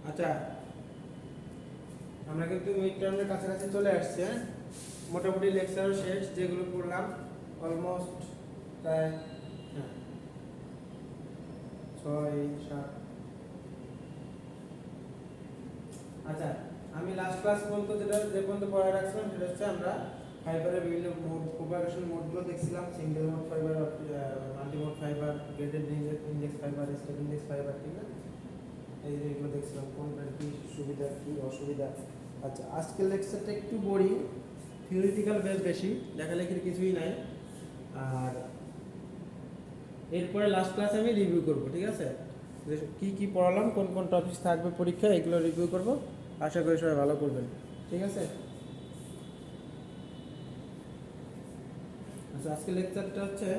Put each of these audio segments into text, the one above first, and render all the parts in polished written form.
আচ্ছা, আমরা কিন্তু মিড টার্মের কাছাকাছি চলে আসছি। হ্যাঁ, মোটামুটি লেকচারও শেষ, যেগুলো পড়লাম অলমোস্ট প্রায় 6-7। আচ্ছা, আমি লাস্ট ক্লাস পর্যন্ত যে পর্যন্ত পড়া রাখছিলাম সেটা হচ্ছে আমরা ফাইবারের বিভিন্ন মোড, প্রোপাগেশন মোডগুলো দেখছিলাম। Single mode fibre, multi mode fibre, graded index fibre, step index fibre, ঠিক না? এই যে এগুলো দেখছিলাম, কোনটার কী সুবিধা কী অসুবিধা। আচ্ছা, আজকের লেকচারটা একটু বোরিং, থিওরিটিক্যাল বেস বেশি, লেখালেখির কিছুই নাই। আর এরপরে লাস্ট ক্লাসে আমি রিভিউ করব, ঠিক আছে? যে কী কী পড়ালাম, কোন কোন টপিক থাকবে পরীক্ষা, এগুলো রিভিউ করব। আশা করি সবাই ভালো করবেন, ঠিক আছে? আচ্ছা, আজকের লেকচারটা হচ্ছে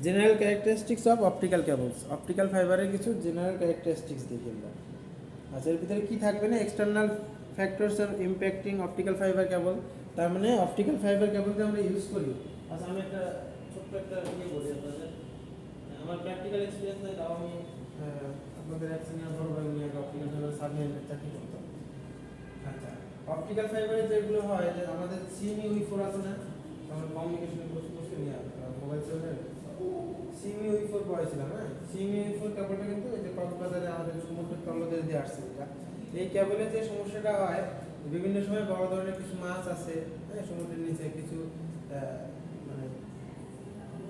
general characteristics of optical cables. Optical ফাইবারের কিছু জেনারেল ক্যারেক্টারিস্টিক্স দেখি আমরা। আচ্ছা, এর ভিতরে কী থাকবে না, এক্সটার্নাল ফ্যাক্টরস আর ইম্প্যাক্টিং অপটিক্যাল ফাইবার কেবল। তার মানে অপটিক্যাল ফাইবার কেবলকে আমরা ইউজ করি। আচ্ছা, আমি একটা ছোট্ট একটা বলি আপনাদের। আমার প্র্যাকটিক্যাল এক্সপিরিয়েন্স নাই, তাও আমি আপনাদের এক সিনিয়র বড় ভাই উনি একটা অপটিক্যাল ফাইবার সাবমেরিনের চাকরি করতো। আচ্ছা, অপটিক্যাল ফাইবারে যেগুলো হয়, যে আমাদের সিএমইউ4 আছে না, আমরা কমিউনিকেশনের কোর্স নিয়ে মোবাইল সেলের সিএমইউ4 পড়াইছিলাম। হ্যাঁ, সিএমইউ4 কেবলটা কিন্তু এই যে কক্সবাজারে আমাদের সমুদ্রের তলদেশ দিয়ে আসছে। এটা এই কেবলের যে সমস্যাটা হয়, বিভিন্ন সময় বড় ধরনের কিছু মাছ আছে, হ্যাঁ, সমুদ্রের নিচে কিছু মানে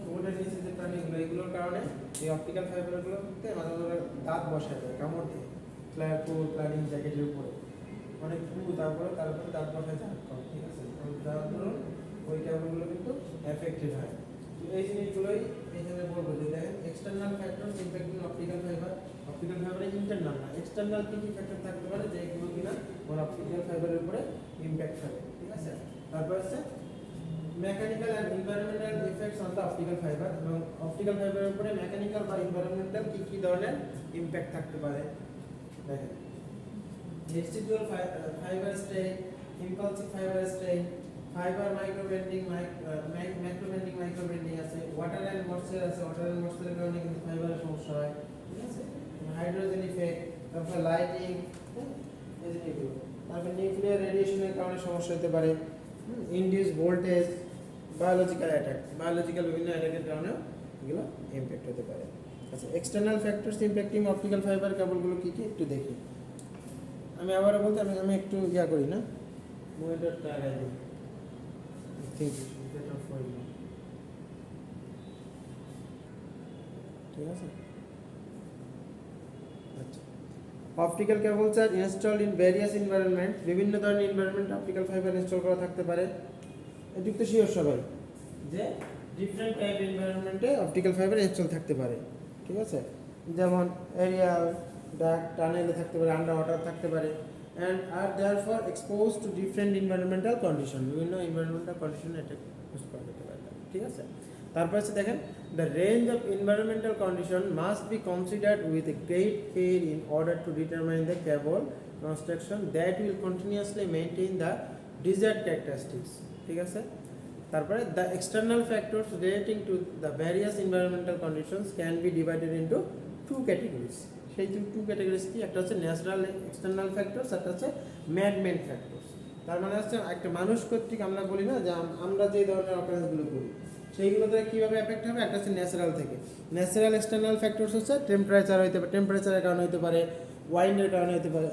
সমুদ্রের নিচে যে প্রাণীগুলো, এগুলোর কারণে এই অপটিক্যাল ফাইবারগুলোতে মাঝে মাঝে দাঁত বসায় যায়, কামড় দিয়ে ক্লাডিং জ্যাকেটের উপরে অনেক তারপরে দাঁত বসায় যায়, ঠিক আছে? যার ধরুন ওই কেবলগুলো কিন্তু এফেক্টেড হয়। তো এই জিনিসগুলোই এখানে বলবো যে দেখেন, external factor impacting optical fibre. Optical ফাইবারে ইন্টারনাল না, এক্সটার্নাল কি কি ফ্যাক্টর থাকতে পারে যেগুলো কিনা ওর অপটিক্যাল ফাইবারের উপরে ইম্প্যাক্ট ফেলে, ঠিক আছে? তারপর হচ্ছে mechanical and environmental effects on the optical fibre, এবং অপটিক্যাল ফাইবারের উপরে মেকানিক্যাল বা এনভায়রনমেন্টাল কি কি ধরনের ইম্প্যাক্ট থাকতে পারে। দেখেন, residual fiber strain, impulsive fiber strain, fiber microbending, macrobending, microbending আছে, water and moisture আছে, water and moisture এর কারণে কিন্তু ফাইবারের সমস্যা হয়, ঠিক আছে? হাইড্রোজেন ইফেক্ট, তারপর লাইটিং, এই যে এগুলো। তারপর নিউক্লিয়ার রেডিয়েশনের কারণে সমস্যা হতে পারে, induce voltage, biological attack, biological বিভিন্ন অ্যাটাকের কারণেও এগুলো ইমপ্যাক্ট হতে পারে। আচ্ছা, এক্সটার্নাল ফ্যাক্টরস ইমপ্যাক্টিং অপটিক্যাল ফাইবার কেবলগুলো কী কী একটু দেখি। আমি আবারও বলতে আমি একটু করি না, মনিটরটা আগাই দিই, ঠিক আছে? আচ্ছা, optical cables are installed in various environment. বিভিন্ন ধরনের এনভায়রনমেন্ট অপটিক্যাল ফাইবার ইনস্টল করা থাকতে পারে। এটুকু তো শিওর সবাই যে ডিফারেন্ট টাইপ এনভায়রনমেন্টে অপটিক্যাল ফাইবার ইনস্টল থাকতে পারে, ঠিক আছে? যেমন এরিয়াল, ডার্ক, টানেলে থাকতে পারে, আন্ডার ওয়াটার থাকতে পারে, and are therefore exposed to different environmental condition। বিভিন্ন environmental condition এটা ইউজ করা যেতে পারে, ঠিক আছে? তারপর হচ্ছে দেখেন, the range of environmental condition must be considered with a great care in order to determine the cable construction that will continuously maintain the desired characteristics, ঠিক আছে? তারপরে the external factors relating to the various environmental conditions can be divided into two categories। সেই two categories কি, একটা হচ্ছে natural external factors, একটা হচ্ছে man-made factors. তার মানে হচ্ছে একটা মানুষ কর্তৃক আমরা বলি না যে আমরা যে ধরনের অকারেন্সগুলো করি সেইগুলো থেকে কীভাবে এফেক্ট হবে, একটা হচ্ছে ন্যাচারাল থেকে। ন্যাচারাল এক্সটার্নাল ফ্যাক্টরস হচ্ছে টেম্পারেচার হইতে পারে, টেম্পারেচারের কারণে হতে পারে, ওয়াইন্ডের কারণে হতে পারে,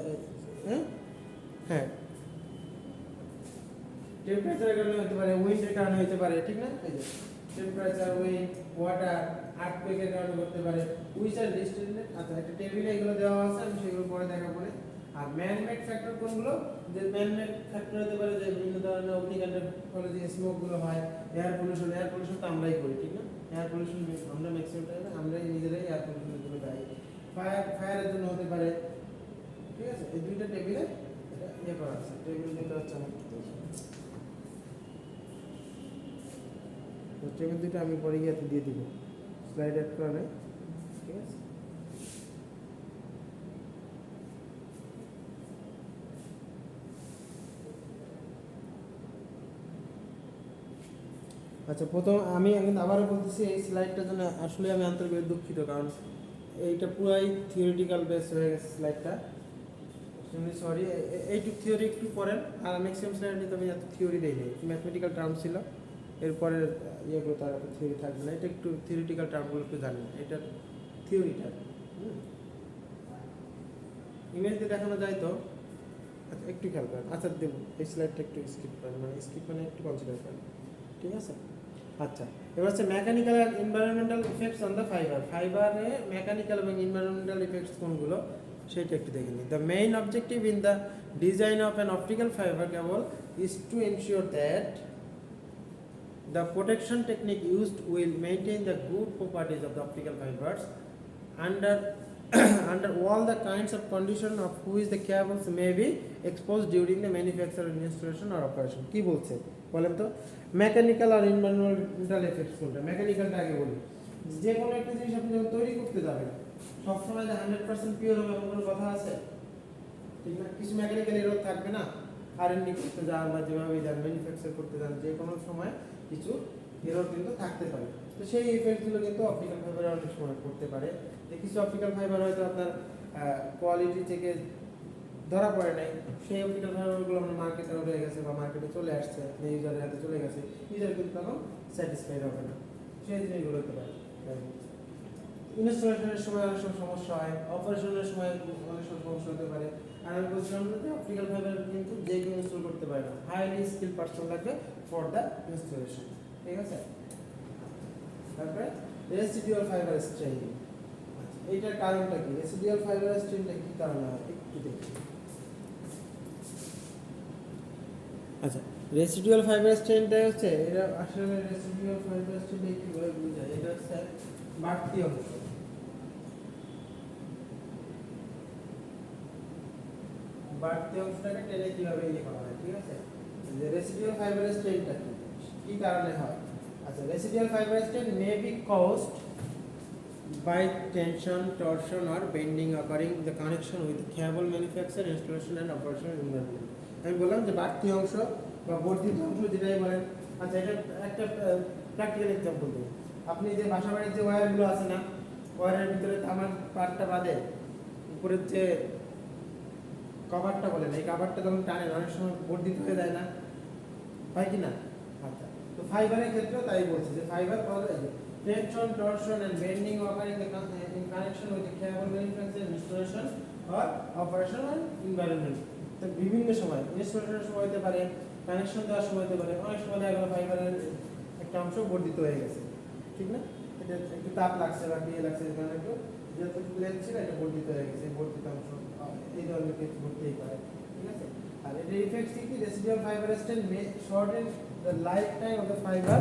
হ্যাঁ টেম্পারেচারের কারণে হতে পারে, উইন্ডের কারণে হতে পারে, ঠিক না? এই যে টেম্পারেচার, উইন্ড, ওয়াটার, আর্থকুয়েকের কারণে করতে পারে, উইচ আর ডিস্ট্রিবিউটেড। আচ্ছা, একটা টেবিলে এগুলো দেওয়া আছে, আমি সেগুলো পরে দেখাবো। আর ম্যান-মেড ফ্যাক্টর কোনগুলো, যে ম্যান-মেড ফ্যাক্টর হতে পারে যে বিভিন্ন ধরনের অগ্নিকাণ্ডের ফলে যে স্মোকগুলো হয়, এয়ার পলিউশন তো আমরাই করি, ঠিক না? এয়ার পলিউশন আমরা ম্যাক্সিমাম টাইমে আমরাই নিজেরাই এয়ার পলিউশনের জন্য দায়ী। ফায়ারের জন্য হতে পারে, ঠিক আছে? এই দুইটা টেবিলে এটা করা আছে, টেবিল দুটো হচ্ছে আমার টেবিল দুটো আমি পরে গিয়ে দিয়ে দিব, স্লাইড অ্যাড করা নেই, ঠিক আছে? আচ্ছা, প্রথম আমি আবারও বলতেছি, এই স্লাইডটার জন্য আসলে আমি আন্তরিকভাবে দুঃখিত, কারণ এইটা পুরাই থিওরিটিক্যাল বেস হয়ে গেছে স্লাইডটা, সরি। এইটুক থিওরি একটু পড়েন, আর ম্যাক্সিমাম স্লাইডে তো আমি এত থিওরি দেই নাই, ম্যাথমেটিক্যাল টার্ম ছিল, এরপরে ইয়েগুলো তার এত থিওরি থাকবে না, এটা একটু থিওরিটিক্যাল টার্মগুলো একটু জানেন, এটা থিওরিটা। ইমেজ দিয়ে দেখানো যায় তো, আচ্ছা একটু খেয়াল করেন, আচ্ছা দেব এই স্লাইডটা একটু স্কিপ করেন, মানে স্কিপ মানে একটু কনসিডার করেন, ঠিক আছে। আচ্ছা, এবার হচ্ছে mechanical and environmental effects on the fibre. ফাইবারে মেকানিক্যাল এবং এনভায়রনমেন্টাল ইফেক্টস কোনগুলো সেটা একটু দেখে নিই। The main objective in the design of an optical fibre cable is to ensure that the protection technique used will maintain the good properties of the optical fibers under under all the kinds of condition of which the cables may be exposed during the manufacture, installation or operation. কি বলছে বলেন তো, mechanical আর environmental effects কোনটা? মেকানিক্যালটা আগে বলি। যে কোনো একটা জিনিস আপনি যখন তৈরি করতে যাবেন সবসময় যে 100% পিওর হবে এমন কোনো কথা আছে? ঠিক না, কিছু মেকানিক্যাল এরর থাকবে না। আর&ডি করতে যান বা যেভাবে যান ম্যানুফ্যাকচার করতে যান, যে কোনো সময় কিছু এরর কিন্তু থাকতে পারে। তো সেই ইফেক্টগুলো কিন্তু অপটিক্যাল ফাইবারে অনেক সময় করতে পারে। যে কিছু অপটিক্যাল ফাইবার হয়তো আপনার কোয়ালিটি থেকে ধরা পড়ে নাই, সেই অপটিক্যাল ফাইবারগুলো আমরা মার্কেটে উঠে গেছে বা মার্কেটে চলে আসছে, ইউজারের হাতে চলে গেছে, ইউজার কিন্তু তখন স্যাটিসফাইড হবে না, সেই জিনিসগুলো হতে পারে। ইনস্টলেশনের সময় অনেক সময় সমস্যা হয়, অপারেশনের সময় অনেক সময় সমস্যা হতে পারে। আর আমি বলছিলাম যে অপটিক্যাল ফাইবার কিন্তু যে কেউ ইনস্টল করতে পারে না, হাইলি স্কিল পারসন লাগবে ফর দ্য ইনস্টলেশন, ঠিক আছে। তারপরে রেসিডুয়াল ফাইবার স্ট্রেইন, এইটার কারণটা কি? রেসিডুয়াল ফাইবার স্ট্রেইনটা কি কারণে হয় একটু দেখি। আচ্ছা, রেসিডুয়াল ফাইবার স্ট্রেইনটা হচ্ছে, এটা আসলে রেসিডুয়াল ফাইবার স্ট্রেইনটা কিভাবে বোঝায়? এটা হচ্ছে বাড়তি অংশ, বাড়তি অংশটাকে টেনে কিভাবে ইয়ে করা হয়, ঠিক আছে। যে রেসিডুয়াল ফাইবার স্ট্রেইনটা কি কারণে হয়? আচ্ছা, residual fibre strain may be caused by tension, torsion or bending occurring the connection with the cable manufacture, installation and operation environment. আমি বললাম যে বাড়তি অংশ বা বর্ধিত অংশ যেটাই বলেন। আচ্ছা, এটা একটা প্র্যাকটিক্যাল এক্সাম্পল দিই। আপনি যে বাসাবাড়ির যে ওয়্যারগুলো আছে না, ওয়্যারের ভিতরে তামার পার্টটা বাদে উপরের যে কভারটা বলেন, এই কভারটা যখন টানেন অনেক সময় বর্ধিত হয়ে যায় না, হয় কি না? আচ্ছা, তো ফাইবারের ক্ষেত্রেও তাই বলছি যে ফাইবার পাওয়া যায় tension, torsion and bending occurring in connection with the cable manufacture, installation or operation and environment. তো বিভিন্ন সময় ইনস্টলেশনের সময় হতে পারে, কানেকশন দেওয়ার সময় হতে পারে, অনেক সময় দেখা গেলো ফাইবারের একটা অংশ বর্ধিত হয়ে গেছে, ঠিক না? এটা একটু তাপ লাগছে বা দিয়ে লাগছে, কারণ একটু যেহেতু লেন্থ ছিল এটা বর্ধিত হয়ে গেছে, বর্ধিত অংশ এই ধরনের কিছু ঘটতেই পারে, ঠিক আছে। আর এর ইফেক্ট কি? Residual fibre strain May shorten the lifetime of the fiber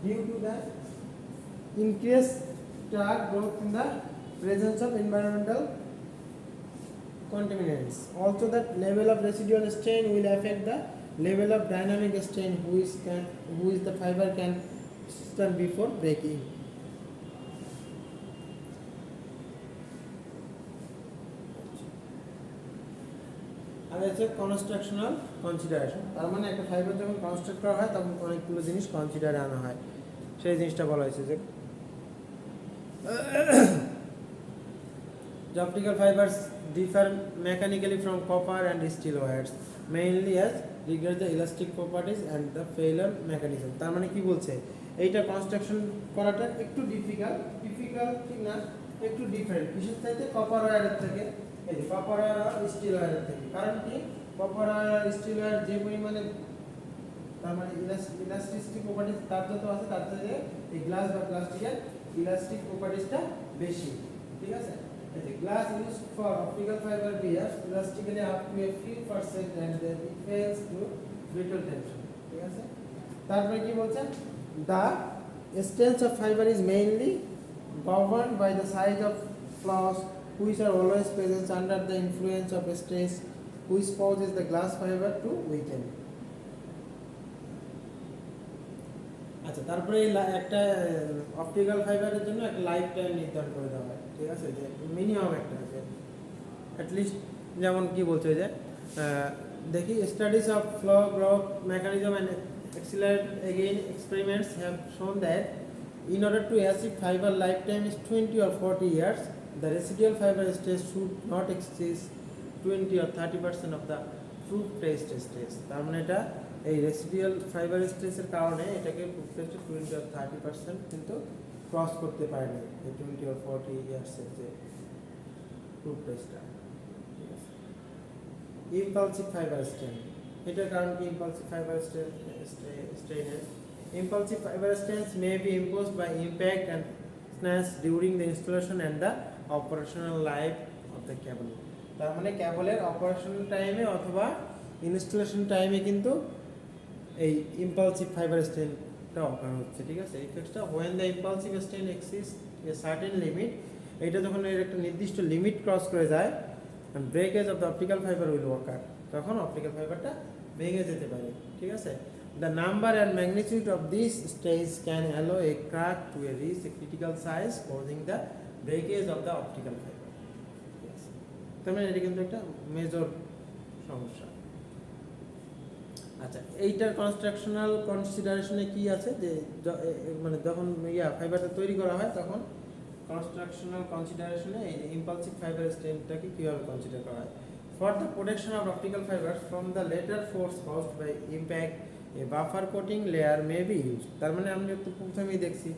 due to the increased drag growth in the presence of environmental contaminants. Also, that level of residual strain will affect the level of dynamic strain which the fiber can stand before breaking. আর হচ্ছে কনস্ট্রাকশনাল consideration, তার মানে একটা fibre যখন construct করা হয় তখন অনেকগুলো জিনিস কনসিডারে আনা হয়, সেই জিনিসটা বলা হয়েছে যে the optical fibers differ mechanically from copper and steel wires mainly as regards the elastic properties and the failure mechanism. তার মানে কি বলছে, এইটা কনস্ট্রাকশন করাটা একটু ডিফিকাল্ট ঠিক না, একটু ডিফারেন্ট কিসের চাইতে? কপার ওয়্যারের থেকে। এই যে কপার ওয়্যার আর স্টিল ওয়্যারের থেকে। কারণ কি? কপার ওয়্যার আর স্টিল ওয়্যার যে পরিমাণে, তার মানে ইলাস্টিসিটি প্রপার্টিজ তার যত আছে তার থেকে এই গ্লাস বা প্লাস্টিকের ইলাস্টিক প্রপার্টিজটা বেশি, ঠিক আছে। এই যে glass used for optical fibre bear elastically up to a few percent and then it fails to brittle tension, ঠিক আছে। তারপরে কি বলছেন? The strength of fibre is mainly governed by the size of flaws which are always present under the influence of stress which causes the glass fiber to weaken. আচ্ছা, তারপরে একটা optical ফাইবারের জন্য একটা লাইফ টাইম নির্ধারণ করে দেওয়া হয়, ঠিক আছে, যে মিনিমাম একটা আছে অ্যাটলিস্ট। যেমন কি বলছে যে দেখি, studies of flow growth mechanism and accelerate again experiments have shown that in order to achieve fiber lifetime is 20 or 40 years, the residual fiber stage should not exceed 20 or 30% of the fruit paste stage. তার মানে এটা এই রেসিডিয়াল fibre স্টেজের কারণে এটাকে fruit paste 20 or 30% কিন্তু cross করতে পারেনি এই 20 or 40 ইয়ার্সের যে fruit paste-টা। ঠিক আছে, impulsive fiber strain, এটার কারণ কি impulsive fiber strain? Impulsive fiber strains may be imposed by impact and snaps during the installation and the operational life of the cable. তার মানে কেবলের অপারেশনাল টাইমে অথবা ইনস্টলেশন টাইমে কিন্তু এই ইম্পালসিভ ফাইবার স্ট্রেনটা অকার হচ্ছে। ঠিক আছে, ইফেক্টসটা when the impulsive strain exceeds a certain limit, এটা যখন এর একটা নির্দিষ্ট লিমিট ক্রস করে যায়, breakage of the optical fibre will occur, তখন অপটিক্যাল ফাইবারটা ভেঙে যেতে পারে। ঠিক আছে, the number and magnitude of these strains can allow a crack to reach a critical size causing the breakage of the optical fiber. তার মানে এটা কিন্তু একটা মেজর সমস্যা। আচ্ছা, এইটার কনস্ট্রাকশনাল কনসিডারেশনে কি আছে যে মানে যখন ফাইবারটা তৈরি করা হয় তখন কনস্ট্রাকশনাল কনসিডারেশনে এই ইম্পালসিভ ফাইবার স্ট্রেনটাকে কীভাবে কনসিডার করা হয়? For the protection of optical fibre from the latter force caused by impact a buffer coating layer may be use. তার মানে আমি একটু প্রথমেই দেখছি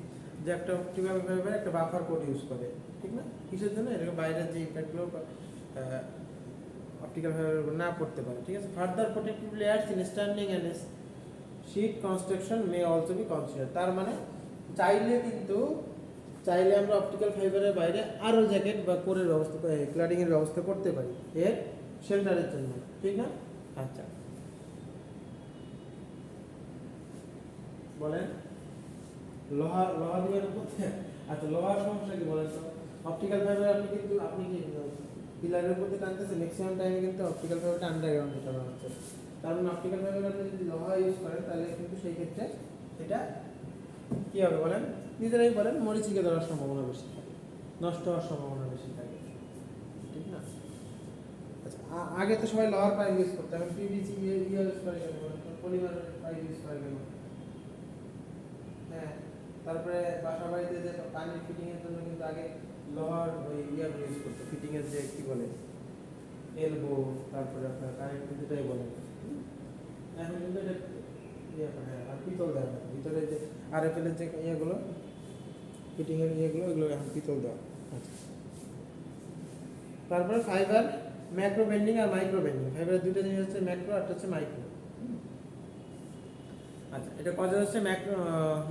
যে একটা অপটিক্যাল ফাইবার একটা বাফার কোট ইউজ করে, ঠিক না? কিসের জন্য? এটাকে বাইরের যে ইম্প্যাক্টগুলো অপটিক্যাল ফাইবার না পড়তে পারে। ঠিক আছে, further protective layers in standing and sheet construction may also be consider. তার মানে চাইলে আমরা অপটিক্যাল ফাইবারের বাইরে আরও জ্যাকেট বা কোরের ব্যবস্থা, ক্লাডিংয়ের ব্যবস্থা করতে পারি এর শেল্টারের জন্য, ঠিক না? আচ্ছা, বলেন লোহা দিবেন উপরে। আচ্ছা, লোহার সমস্যা কি বলেন তো? অপটিক্যাল ফাইবার আপনি কি পিলারের উপরে টানতেছে, ম্যাক্সিমাম টাইমে কিন্তু অপটিক্যাল ফাইবারটা আন্ডারগ্রাউন্ডে টানা হচ্ছে। কারণ অপটিক্যাল ফাইবার আপনি যদি লোহা ইউজ করেন তাহলে কিন্তু সেই ক্ষেত্রে এটা কী হবে বলেন? নিজেরাই বলেন, মরিচিকে ধরার সম্ভাবনা বেশি থাকে, নষ্ট হওয়ার সম্ভাবনা বেশি থাকে, ঠিক না? আচ্ছা, আগে তো সবাই লোহার পাইপ ইউজ করতো, এখন পিভিসি ইউজ করে কেন বলেন? পলিমার পাইপ ইউজ করে কেন? হ্যাঁ, তারপরে বাসা বাড়িতে যে পানির ফিটিংয়ের জন্য কিন্তু আগে লোহার ওই ইউজ করতো, ফিটিংয়ের যে কী বলে এলবো, তারপরে আপনার কারেন্ট যেটাই বলেন। এখন কিন্তু এটা আর পিতল দেওয়া হয় ভিতরে, যে RFL এর যে ইয়েগুলো ফিটিংয়ের এগুলো এখন পিতল দেওয়া। আচ্ছা, তারপরে ফাইবার ম্যাক্রো বেন্ডিং আর মাইক্রো বেন্ডিং। ফাইবারের দুটো জিনিস হচ্ছে ম্যাক্রো আর হচ্ছে মাইক্রো। আচ্ছা, এটা কজ হচ্ছে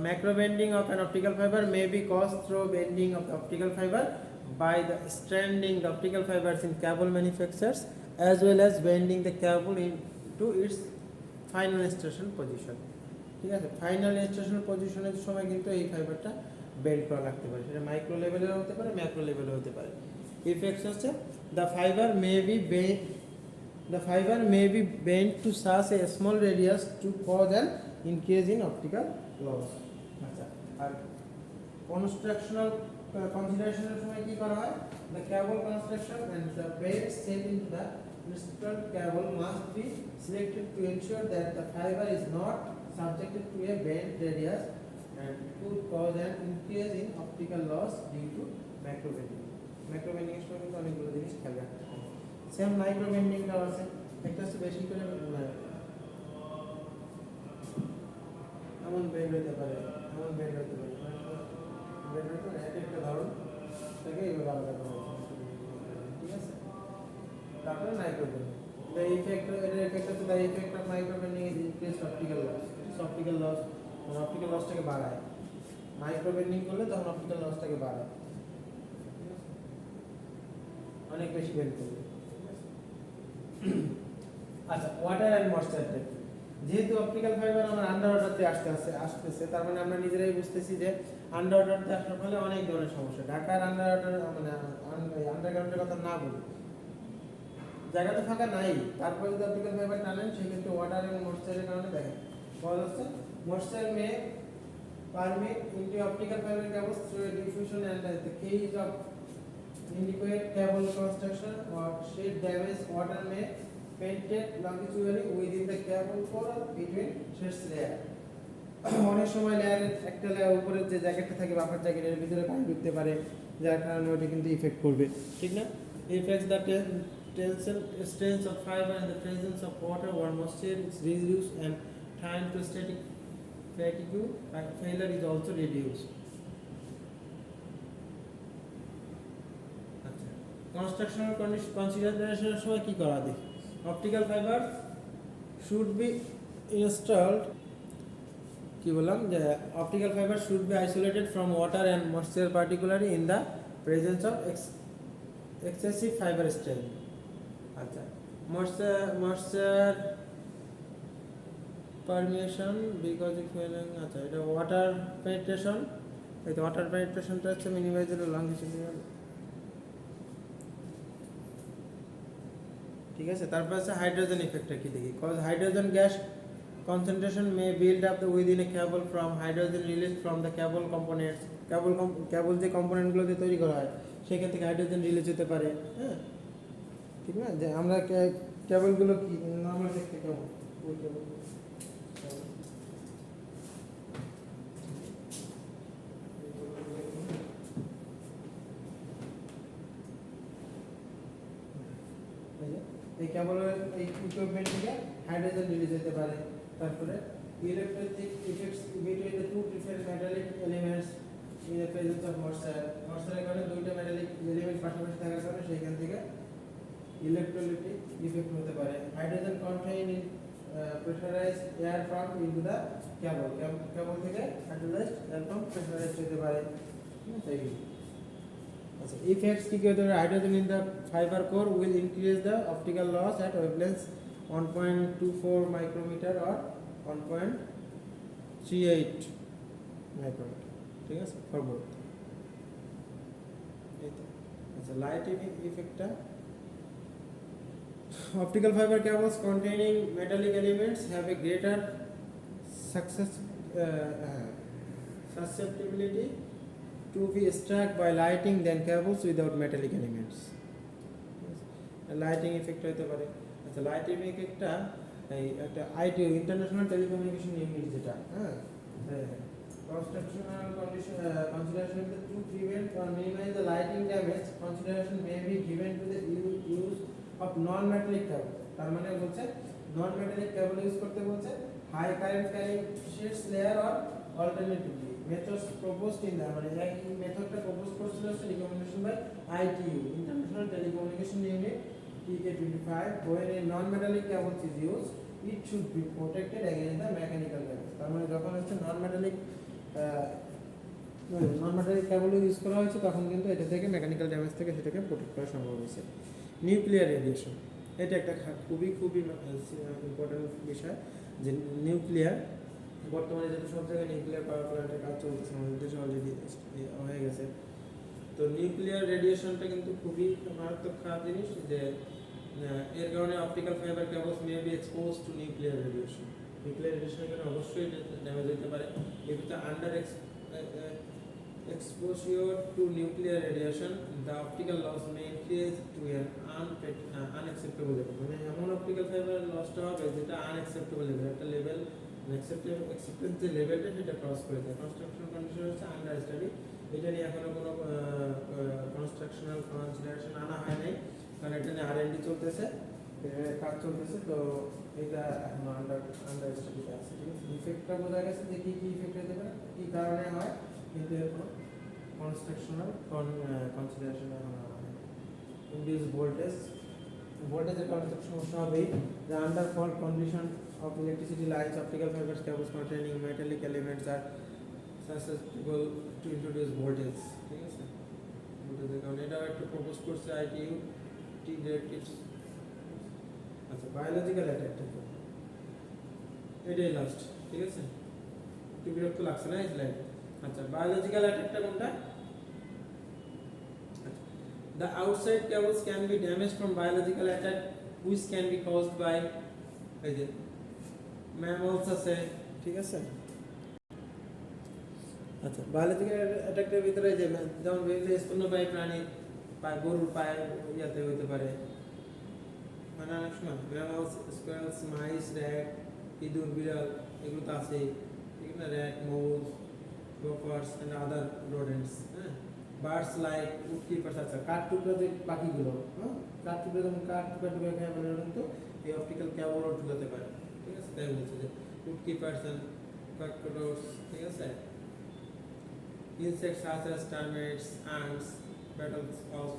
macro bending of an optical fibre may be cause through bending of the optical fibre by the stranding the optical fibers in cable manufacturers as well as bending the cable into its final installation position. ঠিক আছে, final installation পজিশনের সময় কিন্তু এই ফাইবারটা bend করা লাগতে পারে, সেটা মাইক্রো লেভেলেও হতে পারে, ম্যাক্রো লেভেলেও হতে পারে। ইফেক্টস হচ্ছে the fiber may be bent to such a small radius to cause an increase in optical loss. আচ্ছা, আর কনস্ট্রাকশনাল কনসিডারেশনের সময় কি করা হয়? The cable construction and the bend set into the installed cable must be selected to ensure that the fiber is not subjected to a bend radius and could cause an increase in optical loss due to macro bending. Macro bending এর সময় কিন্তু অনেকগুলো জিনিস খেয়াল রাখতে হবে। Same micro বেন্ডিংটাও আছে, একটা হচ্ছে বেশি করে এমন বেন্ড হতে পারে, এমন বেন্ড হতে পারে, একটা ধরুন থেকে এইভাবে আলাদা করা হয়েছে, ঠিক আছে? তারপরে মাইক্রো বেন্ডিং, the effect হচ্ছে the effect of micro bending is increased optical loss. Optical loss, optical লসটাকে বাড়ায়। মাইক্রো বেন্ডিং করলে তখন অপটিক্যাল লসটাকে বাড়ায়, অনেক বেশি বেন্ড করবে। আচ্ছা, ওয়াটার অ্যান্ড ময়েশ্চার ট্যাপ। যেহেতু অপটিক্যাল ফাইবার আমার আন্ডার ওয়াটারতে আসতেছে, তার মানে আমরা নিজেরাই বুঝতেছি যে আন্ডার ওয়াটারতে আসার ফলে অনেক ধরনের সমস্যা। ঢাকার আন্ডার ওয়াটার মানে আন্ডারগ্রাউন্ডের কথা না বলি, জায়গা তো ফাঁকা নাই, তারপরে যদি অপটিক্যাল ফাইবার টানেন সেক্ষেত্রে ওয়াটার এবং ময়েশ্চারের কারণে দেখেন বলা যাচ্ছে moisture may permeate into optical fiber cables through a diffusion and the case of inadequate cable construction or sheet damage, water may penetrate longitudinally within the cable core between sheets layer. অনেক সময় লেয়ারের একটা layer উপরে যে জ্যাকেটটা থাকে buffer জ্যাকেটের ভিতরে পানি ঢুকতে পারে, যার কারণে ওটা কিন্তু ইফেক্ট করবে, ঠিক না? Affects the tensile strength of fiber in the presence of water or moisture, its reduce and time to static fatigue failure is also reduced. আচ্ছা, কনস্ট্রাকশনাল কনসিডারেশনের সময় কি করা দেখি। Optical fibre should be installed, কি বললাম যে optical fibre should be isolated from water and moisture particularly in the presence of excessive fibre strength. আচ্ছা, moisture পারমিয়েশন because if আচ্ছা এটা ওয়াটার পেনিট্রেশন, এই তো ওয়াটার পেনিট্রেশনটা হচ্ছে মিনিমাইজের লংজিটিউডিনাল, ঠিক আছে। তারপর আছে হাইড্রোজেন ইফেক্টটা কি দেখি। Cause hydrogen gas concentration may build up within a cable from hydrogen released from the cable components. কেবল যে কম্পোনেন্টগুলো দিয়ে তৈরি করা হয় সেখান থেকে হাইড্রোজেন রিলিজ হতে পারে, হ্যাঁ, ঠিক না? যে আমরা কেবলগুলো কি নর্মাল দেখতে কেমন, ওই কেবল এই কেবলের এই ইকুইপমেন্ট থেকে হাইড্রোজেন রিলিজ হতে পারে। তারপরে electric effects between the two different metallic elements in the presence of moisture. ময়েশ্চারের কারণে দুইটা মেটালিক এলিমেন্ট পাশাপাশি থাকার কারণে সেইখান থেকে ইলেকট্রোলাইটিক ইফেক্ট হতে পারে। Hydrogen contain in pressurised air pump into the cable, cable থেকে হাইড্রোলাইজড এয়ার পাম্প প্রেসারাইজড হতে পারে, ঠিক আছে। আচ্ছা, ইফেক্টস কি হতে পারে। Hydrogen in the fibre core will increase the optical loss at wavelength 1.24 micrometre or 1.38 micrometre, ঠিক আছে, ফর বোথ। আচ্ছা, লাইট ইফেক্টটা optical fiber cables containing metallic elements have a greater susceptibility to be struck by lighting than cables without metallic elements. Lighting effect হতে পারে। আচ্ছা, lighting ইফেক্টটা এই একটা আইটিইউ ইন্টারন্যাশনাল টেলিকমিউনিকেশন ইউনিট যেটা, হ্যাঁ, constructional consideration to prevent or minimize the lighting damage, consideration may be given to the use of non-metallic cable। তার মানে বলছে নন মেটালিক কেবল ইউজ করতে বলছে। High current carrying sheds layer or alternatively methods proposed in the, মানে এই মেথডটা propose করেছিল recommendation by ITU international telecommunication unit TK25। when a non-metallic cable is used it should be protected against the mechanical damage। তার মানে যখন হচ্ছে নন metallic কেবল use করা হয়েছে তখন কিন্তু এটা থেকে মেকানিক্যাল ড্যামেজ থেকে সেটাকে প্রোটেক্ট করা সম্ভব হয়েছে। নিউক্লিয়ার রেডিয়েশন, এটা একটা খুবই ইম্পর্টেন্ট বিষয় যে নিউক্লিয়ার, বর্তমানে যেহেতু সব জায়গায় নিউক্লিয়ার পাওয়ার প্ল্যান্টের কাজ চলতেছে, আমাদের দেশে অলরেডি হয়ে গেছে। তো নিউক্লিয়ার রেডিয়েশনটা কিন্তু খুবই মারাত্মক খারাপ জিনিস, যে এর কারণে optical fibre cables may be expose to nuclear radiation. Nuclear রেডিয়েশনের কারণে অবশ্যই ড্যামেজ হতে পারে। if the under exposure to nuclear radiation the optical loss may increase to an unacceptable level। মানে এমন অপটিক্যাল ফাইবার লসটা হবে যেটা আনএক্সেপ্টেবল লেভেল, একটা লেভেল অ্যাকসেপ্টেন্স যে লেভেলটা সেটা ক্রস করে যায়। কনস্ট্রাকশন কন্ডিশন হচ্ছে আন্ডার স্টাডি, এটা নিয়ে এখনো কোনো কনস্ট্রাকশনাল কনসিডারেশন আনা হয় নাই, কারণ এটা নিয়ে R&D চলতেছে, কাজ চলতেছে, তো এটা এখন আন্ডার স্টাডিতে আছে, ঠিক আছে। ইফেক্টটা বোঝা গেছে যে কী ইফেক্ট হতে পারে, কী কারণে হয়, কিন্তু এর কোনো কনস্ট্রাকশনাল কনসিডারেশন এখন আনা হয়। ইনডিউস ভোল্টেজের কারণে তো সমস্যা হবেই। যে under fault condition of electricity lines optical fibres cables containing metallic elements are susceptible to introduce voltage, ঠিক আছে। ভোল্টেজের কারণে এটাও একটু প্রপোজ করছে আইটিইউ টি ডিরেক্টিভস। আচ্ছা, বায়োলজিক্যাল অ্যাটাকটা এটাই লাস্ট, ঠিক আছে। একটু বিরক্ত লাগছে না এই স্লাইড। আচ্ছা, বায়োলজিক্যাল অ্যাটাকটা কোনটা? The outside cables can be damaged from biological attack which can be caused by এই যে mammals আছে, ঠিক আছে। আচ্ছা, বায়োলজিক্যাল অ্যাটাকের ভিতরে যে যেমন বিভিন্ন স্তন্যপায়ী প্রাণী পায়, গরুর পায়ের ইয়াতে হইতে পারে, মানে অনেক সময় mammals, squirrels, mice, rat, ইঁদুর, বিড়াল, এগুলো তো আছেই, ঠিক না, rat, mouse, gophers and other rodents, হ্যাঁ, বার্ডস লাইক উডকিপার্স, আচ্ছা কাঠঠুকরা যে পাখিগুলো, হ্যাঁ কাঠঠুকরা যেমন কাঠঠুকরা খায় মানে কিন্তু এই অপটিক্যাল কেবলও ঢুকাতে পারে, ঠিক আছে। তাই বলছে যে উডকিপার্স এন্ড ককরোচ, ঠিক আছে। Insects such as termites, ants, beetles of,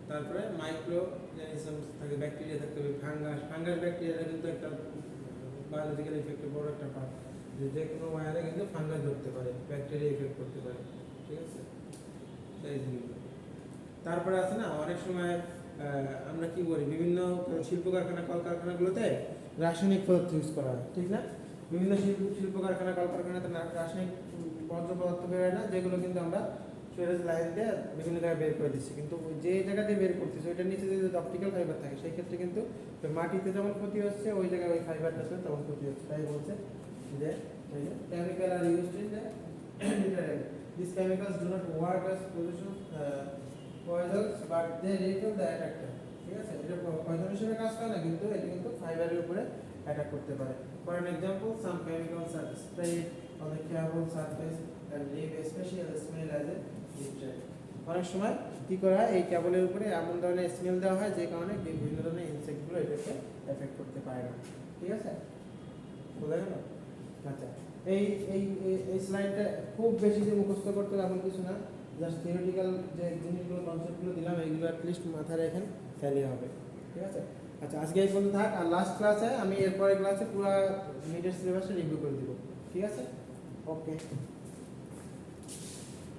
তারপরে মাইক্রো অর্গানিজমস থাকে, ব্যাকটেরিয়া থাকতে হবে, ফাঙ্গাস ব্যাকটেরিয়া কিন্তু একটা বায়োলজিক্যাল ইফেক্টের বড় একটা পার্ট, যে কোনো ওয়ারে কিন্তু ফাঙ্গাস ধরতে পারে, ব্যাকটেরিয়া ইফেক্ট করতে পারে, ঠিক আছে। এই জিনিসগুলো তারপরে আছে না অনেক সময় আমরা কি করি বিভিন্ন শিল্প কারখানা কলকারখানাগুলোতে রাসায়নিক পদার্থ ইউজ করা হয়, ঠিক না। বিভিন্ন শিল্প কারখানা কলকারখানাতে রাসায়নিক বর্জ্য পদার্থ বেরোয় না, যেগুলো কিন্তু আমরা সুইরেজ লাইন দিয়ে বিভিন্ন জায়গায় বের করে দিচ্ছি, কিন্তু ওই যে জায়গা দিয়ে বের করতেছি ওইটার নিচে যদি অপটিক্যাল ফাইবার থাকে সেই ক্ষেত্রে কিন্তু মাটিতে যেমন ক্ষতি হচ্ছে ওই জায়গায় ওই ফাইবারটাতে তেমন ক্ষতি হচ্ছে। তাই বলছে যে chemical are used in the these chemicals do not work as poisons but they repel the attacker, ঠিক আছে। এটা পয়জন হিসেবে কাজ করে না, কিন্তু এটা কিন্তু ফাইবারের উপরে অ্যাটাক করতে পারে। For an example some chemicals are spread on the cable surface and leave a special smell as a deterrent। অনেক সময় কি করা হয় এই কেবলের উপরে এমন ধরনের স্মেল দেওয়া হয় যে কারণে বিভিন্ন ধরনের ইনসেক্টগুলো এটাকে এফেক্ট করতে পারে না, ঠিক আছে। বোঝা গেল? আচ্ছা এই এই এই স্লাইডটা খুব বেশি যে মুখস্থ করতে হবে এমন কিছু না, জাস্ট থিওরিটিক্যাল যে জিনিসগুলো কনসেপ্টগুলো দিলাম এইগুলো অ্যাটলিস্ট মাথায় রাখেন তাহলেই হবে, ঠিক আছে। আচ্ছা আজকে এই পর্যন্ত থাক, আর লাস্ট ক্লাসে আমি এরপরের ক্লাসে পুরো মিডের সিলেবাসটা রিভিউ করে দিব, ঠিক আছে। ওকে।